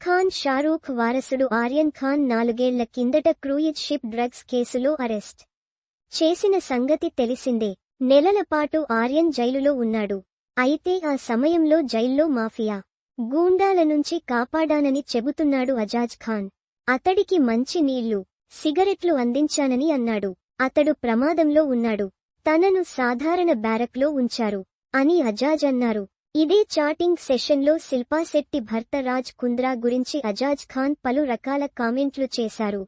ఖాన్ షారూఖ్ వారసుడు ఆర్యన్ ఖాన్ 4 ఏళ్ల కిందట క్రూయిజ్ షిప్ డ్రగ్స్ కేసులో అరెస్ట్ చేసిన సంగతి తెలిసిందే. నెలల పాటు ఆర్యన్ జైలులో ఉన్నాడు. అయితే ఆ సమయంలో జైల్లో మాఫియా గూండాల నుంచి కాపాడానని చెబుతున్నాడు అజాజ్ ఖాన్. అతడికి మంచి నీళ్లు, సిగరెట్లు అందించానని అన్నాడు. అతడు ప్రమాదంలో ఉన్నాడు. తనను సాధారణ బ్యారక్లో ఉంచారు అని అజాజ్ అన్నారు. ఇదే చాటింగ్ సెషన్లో శిల్పా శెట్టి భర్త రాజ్ కుంద్రా గురించి అజాజ్ ఖాన్ పలు రకాల కామెంట్లు చేశారు.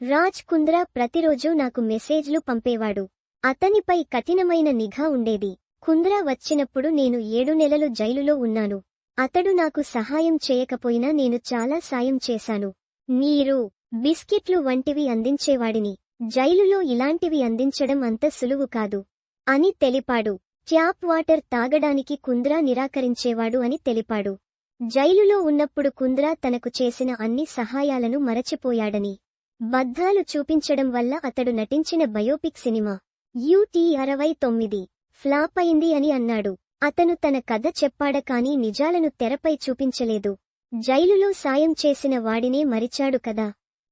రాజ్ కుంద్రా ప్రతిరోజూ నాకు మెసేజ్లు పంపేవాడు. అతనిపై కఠినమైన నిఘా ఉండేది. కుంద్రా వచ్చినప్పుడు నేను 7 నెలలు జైలులో ఉన్నాను. అతడు నాకు సహాయం చేయకపోయినా నేను చాలా సాయం చేశాను. నీరు, బిస్కెట్లు వంటివి అందించేవాడిని. జైలులో ఇలాంటివి అందించడం అంత సులువు కాదు అని తెలిపాడు. ట్యాప్ వాటర్ తాగడానికి కుంద్రా నిరాకరించేవాడు అని తెలిపాడు. జైలులో ఉన్నప్పుడు కుంద్రా తనకు చేసిన అన్ని సహాయాలను మరచిపోయాడని, బద్ధాలు చూపించడం వల్ల అతడు నటించిన బయోపిక్ సినిమా UT69 ఫ్లాప్ అయింది అని అన్నాడు. అతను తన కథ చెప్పాడ కానీ నిజాలను తెరపై చూపించలేదు. జైలులో సాయం చేసిన వాడినే మరిచాడు కదా.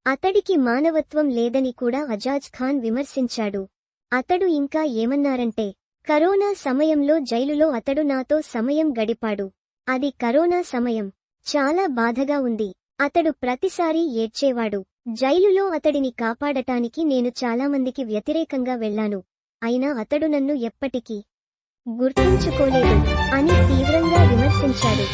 అతడికి మానవత్వం లేదని కూడా అజాజ్ ఖాన్ విమర్శించాడు. అతడు ఇంకా ఏమన్నారంటే, కరోనా సమయంలో జైలులో అతడు నాతో సమయం గడిపాడు. అది కరోనా సమయం. చాలా బాధగా ఉంది. అతడు ప్రతిసారీ ఏడ్చేవాడు. జైలులో అతడిని కాపాడటానికి నేను చాలామందికి వ్యతిరేకంగా వెళ్లాను. అయినా అతడు నన్ను ఎప్పటికీ గుర్తుంచుకోలేదు అని తీవ్రంగా విమర్శించాడు.